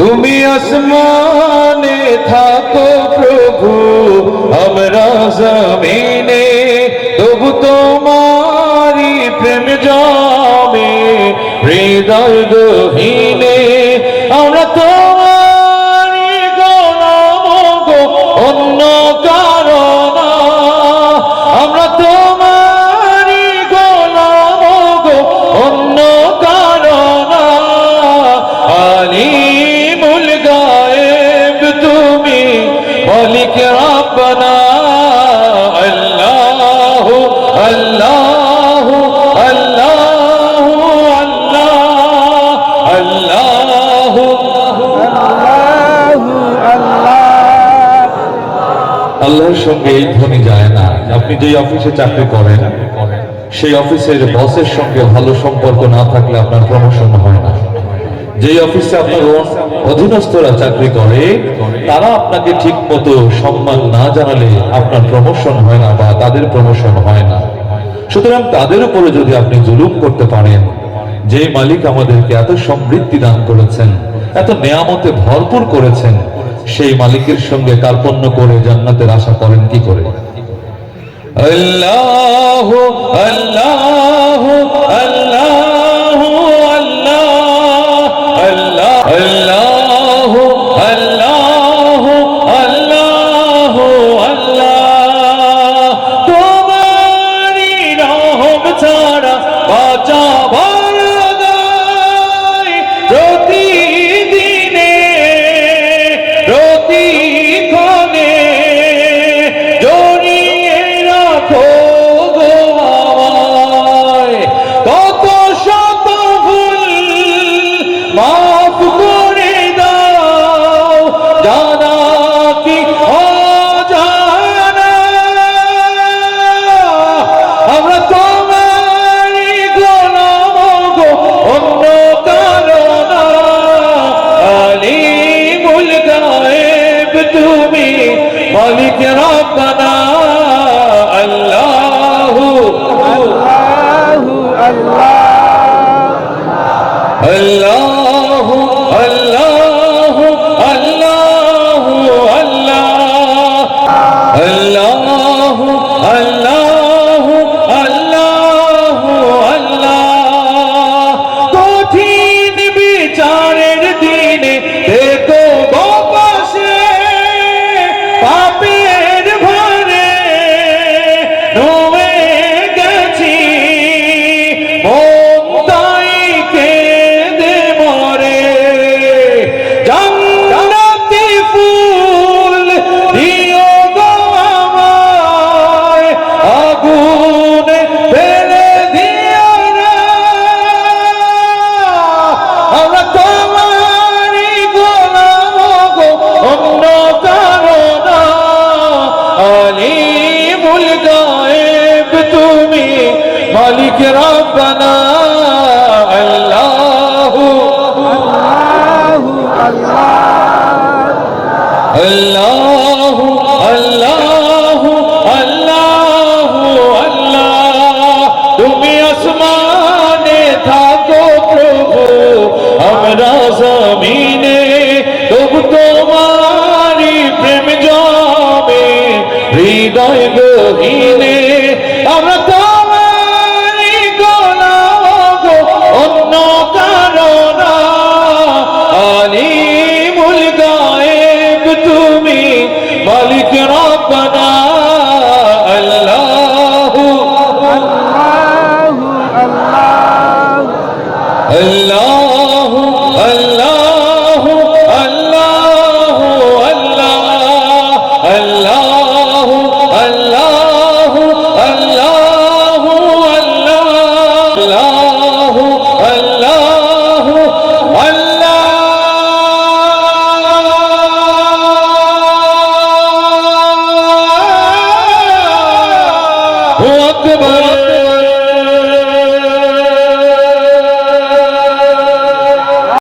তুমি আসমানে থাকো প্রভু, আমরা জমিনে, তবু তোমারি প্রেম জমে হৃদয় গহীনে। আমরা তোমারি গোলাম গো, অন্য কারো না। আমরা তোমারি গোলাম গো, অন্য কারো না। আলিমুল গায়েব তুমি, মালিক রব্বানা। আল্লাহু আল্লাহু আল্লাহু আল্লাহ আল্লাহু আল্লাহু আল্লাহ। আল্লাহর সঙ্গে এই ধ্বনি যায় না। আপনি যেই অফিসে চাকরি করেন, সেই অফিসের বসের সঙ্গে ভালো সম্পর্ক না থাকলে আপনার প্রমোশন হয় না। যেই অফিসে আপনার অধীনস্থরা চাকরি করে, তারা আপনাকে ঠিক মতো সম্মান না জানালে আপনার প্রমোশন হয় না বা তাদের প্রমোশন হয় না। সুতরাং তাদের উপরে যদি আপনি জুলুম করতে পারেন, যে মালিক আমাদেরকে এত সমৃদ্ধি দান করেছেন, এত নেয়ামতে ভরপুর করেছেন, সেই মালিকের সঙ্গে কার্পণ্য করে জান্নাতের আশা করেন কি করে? আল্লাহু আল্লাহু আল্লাহু আল্লাহ আল্লাহু আল্লাহু আল্লাহু আল্লাহ। তোমারি রহম ছাড়া বাঁচাবার নাই, প্রতিদিনে প্রতিক্ষণে জড়িয়ে রাখো গো আমায়। কত শত ভুল মাফ করে দাও, জানা কি অজানা। আমরা তোমারই গোলাম গো, অন্য কারো না। আলিমুল গায়েব তুমি, মালিক রব্বানা। আল্লাহু আল্লাহু আল্লাহ। আল্লাহু আল্লাহু আল্লাহু আল্লাহ আল্লাহু আল্লাহু আল্লাহু আল্লাহ। কঠিন বিচারের দিনে দেখো গো পাশে, পাপের ভারে নুয়ে গেছি, মন তাই কেঁদে মরে। জান্নাতি ফুল দিও গো আমায়, আগুনে ফেলে দিও না। আমরা তোমারই গোলাম গো, অন্য কারো না। আলিমুল গায়েব তুমি, মালিক রব্বানা। আল্লাহু আল্লাহু আল্লাহ। আল্লাহু আল্লাহু আল্লাহু আল্লাহ। তুমি আসমানে থাকো প্রভু, আমরা জমিনে, তবু তোমারি প্রেম জমে হৃদয় গহীনে। আমরা তোমারি গোলাম গো, অন্য কারো না। আলিমুল গায়েব তুমি, মালিক রব্বানা। আল্লাহু আল্লাহু আল্লাহ। আল্লাহ